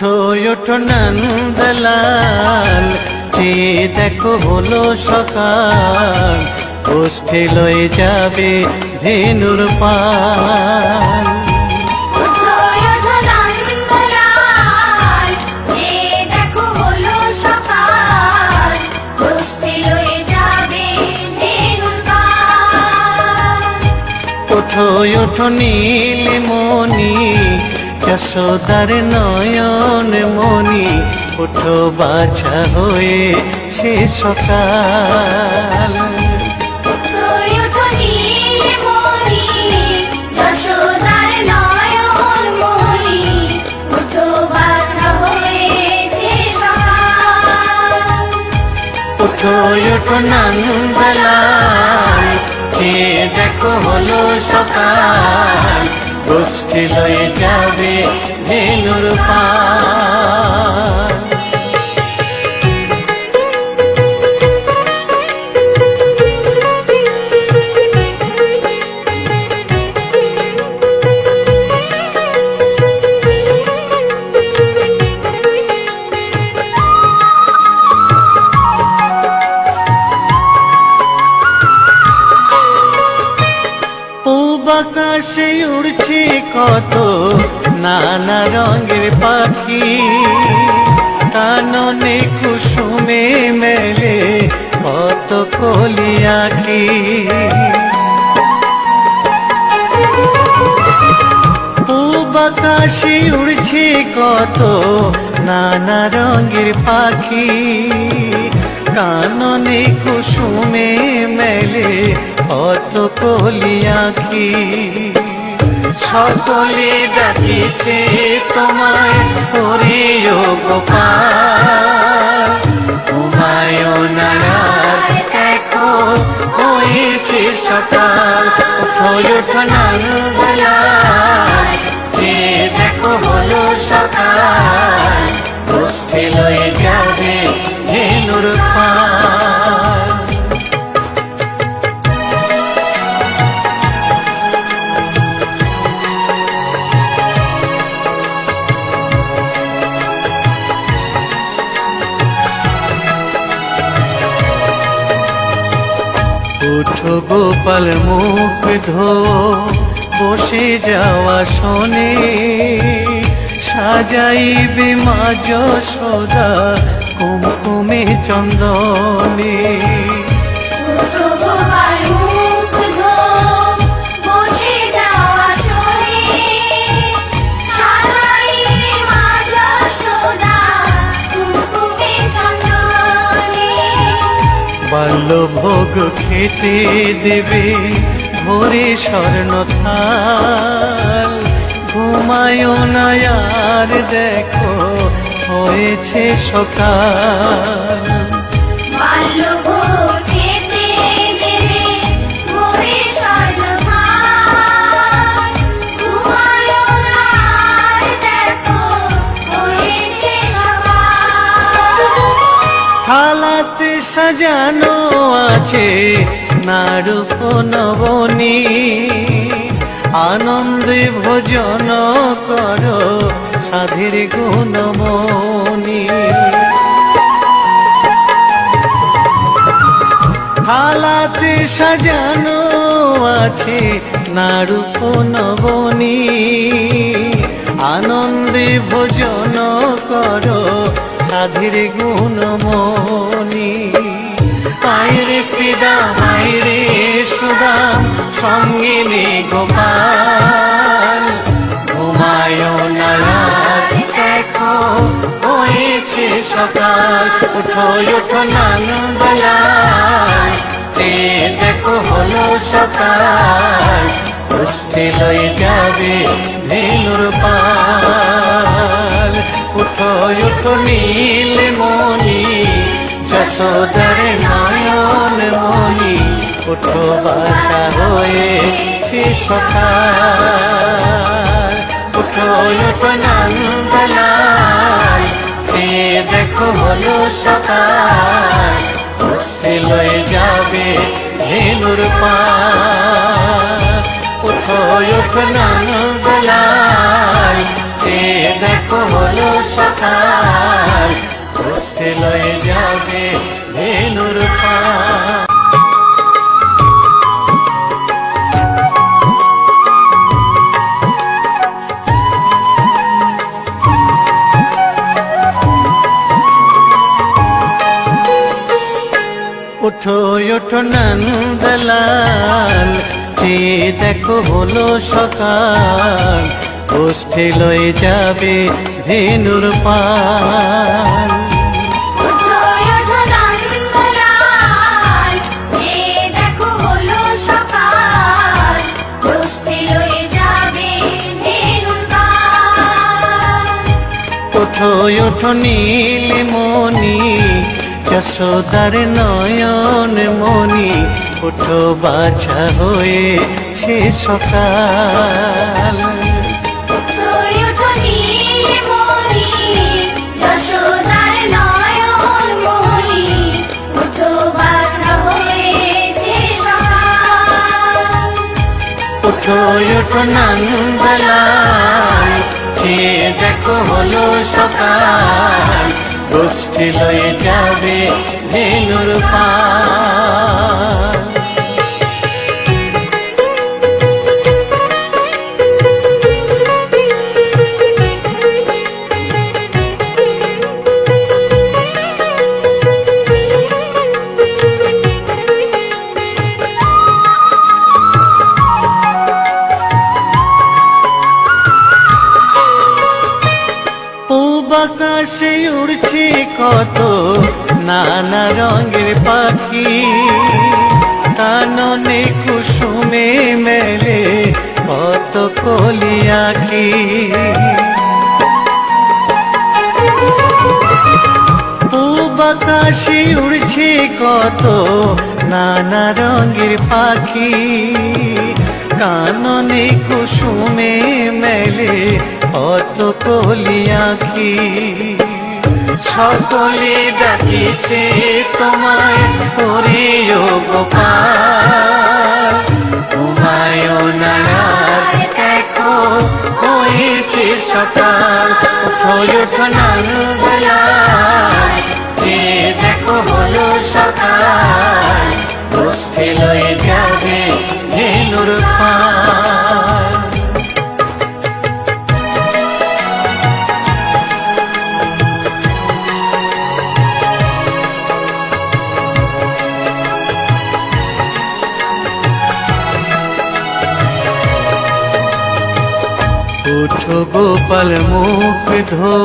উঠো ওঠো নন্দলাল, চেয়ে দেখো হলো সকাল, গোষ্ঠী লয়ে যাবে ধেনুর পাল। ওঠো ওঠো নীলমণি, যশোদার নয়ন মণি, ওঠো বাছা হয়েছে সকাল। ওঠো ওঠো নন্দলাল, চেয়ে দেখো হলো সকাল, গোষ্ঠী লয়ে যাবে ধেনুর পাল। আকাশে উড়ছে কত নানা রঙের পাখি, কাননে কুসুমে মেলে কত কলি আঁখি। পূব আকাশে উড়ছে কত নানা রঙের পাখি, কাননে কুসুমে মেলে কত কলি আঁখি। সকলে ডাকিছে তোমায় ওরে ও গোপাল, ঘুমায়না আর দেখো হয়েছে সকাল। ওঠো ওঠো নন্দলাল, চেয়ে দেখো হলো সকাল, গোষ্ঠী লয়ে যাবে ধেনুর পাল। উঠো গোপাল মুখ ধো, বসে যাওয়া শোনে, সাজাইবে মা যশোদা কুমকুমে চন্দনে। বাল্যভোগ খেতে দেবে ভোরে স্বর্ণ থাল, ঘুমায়ো না আর দেখো হয়েছে সকাল। বাল্যভোগ খেতে দেবে ভোরে স্বর্ণ থাল, ঘুমায়ো না আর দেখো হয়েছে সকাল। থালাতে সাজানো আছে নারূপ নবনী, আনন্দে ভোজন করো সাধীর গুণমণি। থালাতে সাজানো আছে নারূপ নবনী, আনন্দে ভোজন করো সাধীর গুণমণি। আইরে শ্রীদাম আইরে সুদাম, সঙ্গে নে গোপাল, ঘুমায়ো না আর দেখো হয়েছে সকাল। উঠো ওঠো নন্দলাল, চেয়ে দেখো হলো সকাল, গোষ্ঠী লয়ে যাবে ধেনুর পাল। উঠো ওঠো নীলমণি, যশোদার নয়ন মণি, ওঠো বাছা হয়েছে সকাল। উঠো ওঠো নন্দলাল, চেয়ে দেখো হলো সকাল, গোষ্ঠী লয়ে যাবে ধেনুর পাল। উঠো ওঠো নন্দলাল, চেয়ে দেখো হলো সকাল, কষ্টে লয়ে যাবে ধেনুর পাল। ওঠো ওঠো নন্দলাল, চেয়ে দেখো হলো সকাল, কষ্টে লয়ে যাবে ধেনুর পাল। ওঠো ওঠো নন্দলাল, চেয়ে দেখো হলো সকাল, কষ্টে লয়ে যাবে ধেনুর পাল। ওঠো ওঠো নীলমণি, যশোদার নয়ন মণি, ওঠো বাছা হয়েছে সকাল। ওঠো ওঠো নীলমণি, যশোদার নয়ন মণি, ওঠো বাছা হয়েছে সকাল। ওঠো ওঠো নন্দলাল, চেয়ে দেখো হলো সকাল, গোষ্ঠী লয়ে যাবে ধেনুর পাল। পূব আকাশে উড়ছে কত নানা রঙের পাখি, কাননে কুসুমে মেলে কত কলি আঁখি। পূব আকাশে উড়ছে কত নানা রঙের পাখি, কাননে কুসুমে মেলে কত কলি আঁখি। সকলে ডাকিছে তোমায় হরিও গোপাল, তোমায় নায়ার দেখো হয়েছে সকাল। ওঠো ওঠো নন্দলাল, চেয়ে দেখো হলো সকাল, গোষ্ঠী লয়ে যাবে ধেনুর পাল। উঠো গোপাল মুখ ধো,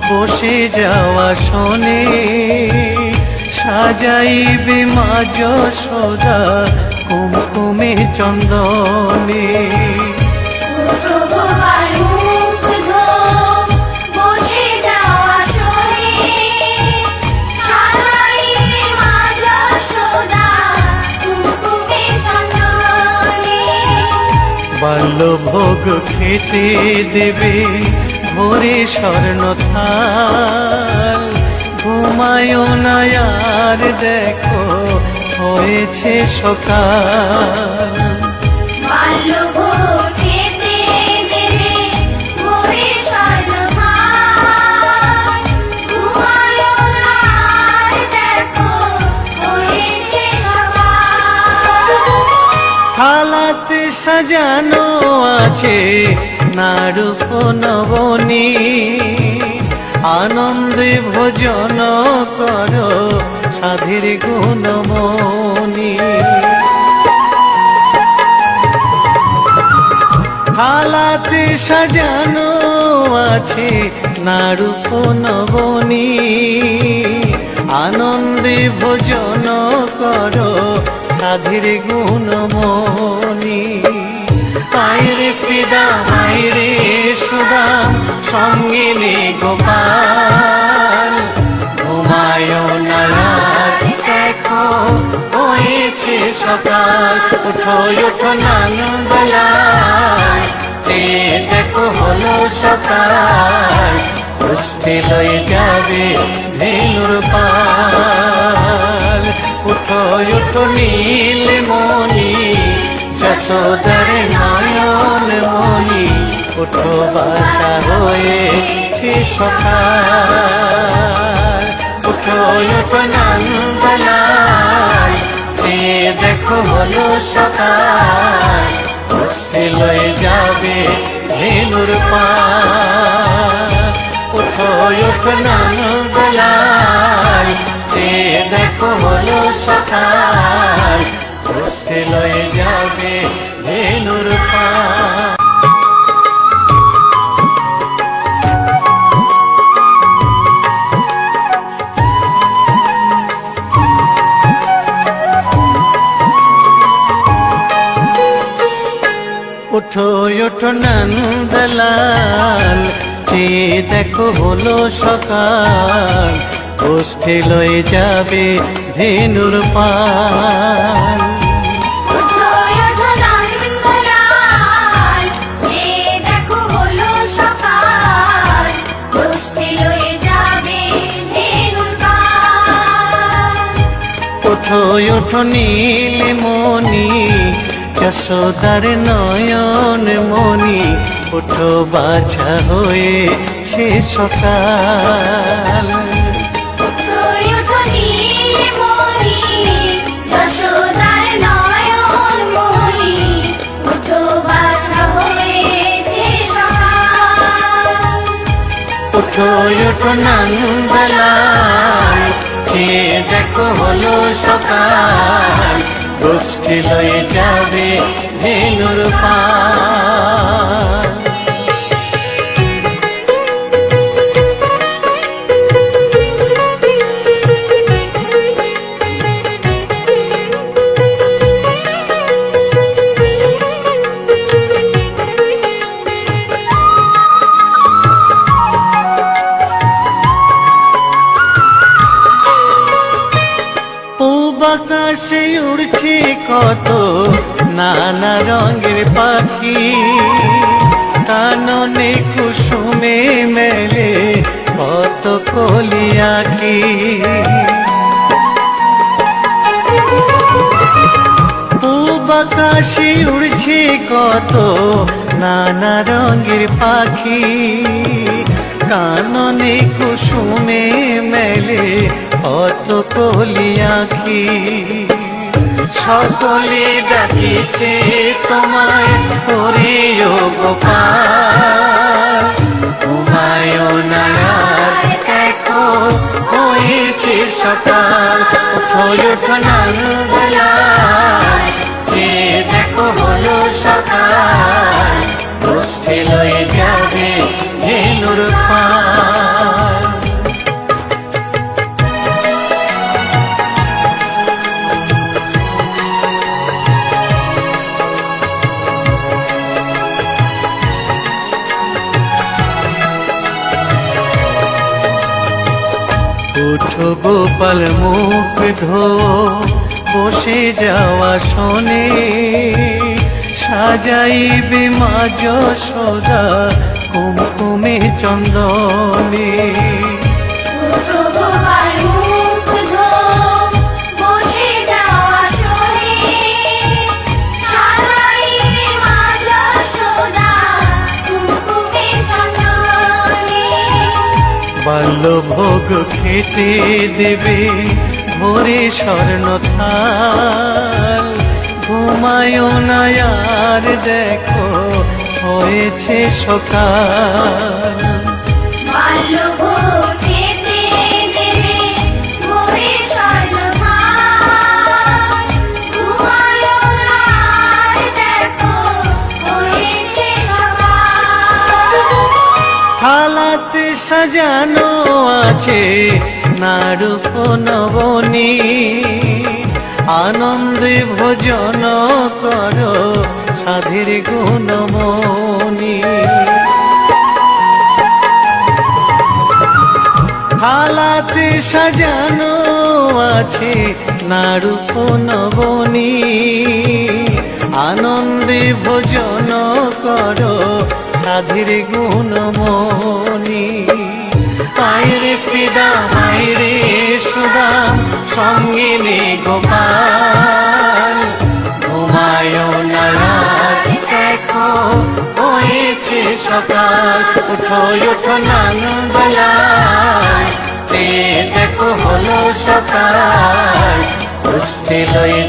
বসে যাওয়া শোনে, সাজাইবে মা যশোদা কুমকুমে চন্দনে। ওঠো গোপাল মুখ ধো, বসে যাওয়া শোনে, সাজাইবে মা যশোদা কুমকুমে চন্দনে। বাল্যভোগ খেতে দেবে ভোরে স্বর্ণ থাল, ঘুমায়ো না আর দেখো হয়েছে সকাল। বাল্যভোগ খেতে দেবে ভোরে স্বর্ণ থাল, ঘুমায়ো না আর দেখো হয়েছে সকাল। থালাতে সাজানো আছে নাড়ুপ নবনী, আনন্দে ভোজন করো সাধীর গুণমণি। থালাতে সাজানো আছে নাড়ুপ নবনী, আনন্দে ভোজন করো সাধীর গুণমণি। আইরে শ্রীদাম আইরে সুদাম, সঙ্গে নে গোপাল, ঘুমায় না আর দেখো হয়েছে সকাল। ওঠো ওঠো নন্দলাল, চেয়ে দেখো হলো সকাল, গোষ্ঠী লয়ে যাবে ধেনুর পাল। উঠো উঠো নীলমণি, যশোদার নয়ন মণি, ওঠো বাছা হয়েছে সকাল। ওঠো ওঠো নন্দলাল, চেয়ে দেখো হলো সকাল, কষ্টে লয়ে যাবে ধেনুর পাল। ওঠো ওঠো নন্দলাল, চেয়ে দেখো হলো সকাল, কষ্টে লয়ে যাবে ধেনুর পাল। ওঠো ওঠো নন্দলাল, চেয়ে দেখো হলো সকাল, কষ্টে লয়ে যাবে ধেনুর পাল। ওঠো ওঠো নন্দলাল, চেয়ে দেখো হলো সকাল, কষ্টে লয়ে যাবে ধেনুর পাল। ওঠো ওঠো নীলমণি, যশোদার নয়ন মণি, ওঠো বাছা হয়েছে সকাল। ওঠো ওঠো নীলমণি, যশোদার নয়ন মণি, ওঠো বাছা হয়েছে সকাল। ওঠো ওঠো নন্দলাল, চেয়ে দেখো হলো সকাল, গোষ্ঠী লয়ে যাবে ধেনুর পাল। পূব আকাশে উড়ছে কত নানা রঙের পাখি, কাননে কুসুমে মেলে কত কলি আঁখি। পূব আকাশে উড়ছে কত নানা রঙের পাখি, কাননে কুসুমে মেলে কত কলি আঁখি। সকলে ডাকিছে তোমায় হরিও গোপাল, ঘুমায়ো না আর দেখো হয়েছে সকাল। ওঠো ওঠো নন্দলাল, চেয়ে দেখো হলো সকাল, কষ্টে লয়ে যাবে ধেনুর পাল। উঠো গোপাল মুখ ধো, বসে যাওয়া শোনে, সাজাইবে মা যশোদা কুমকুমে চন্দনে। ওঠো গোপাল মুখ ধো, বসে যাওয়া শোনে, সাজাইবে মা যশোদা কুমকুমে চন্দনে। বাল্যভোগ খেতে দেবে ভোরে স্বর্ণ থাল, ঘুমায়ো না আর দেখো হয়েছে সকাল। বাল্যভোগ খেতে দেবে ভোরে স্বর্ণ থাল, ঘুমায়ো না আর দেখো হয়েছে সকাল। থালাতে সাজানো আছে নারূপ নবনী, আনন্দে ভোজন করো সাধের গুণমণি। থালাতে সাজানো আছে নারূপ নবনী, আনন্দে ভোজন করো সাধের গুণমণি। আয়রে শ্রীদাম আয়রে সুদাম, সঙ্গে নে গোপাল, ঘুমায়ো না আর দেখো হয়েছে উঠো উঠো নানবেলায়, চেয়ে দেখো হলো সকাল, কুষ্ঠি লয়ে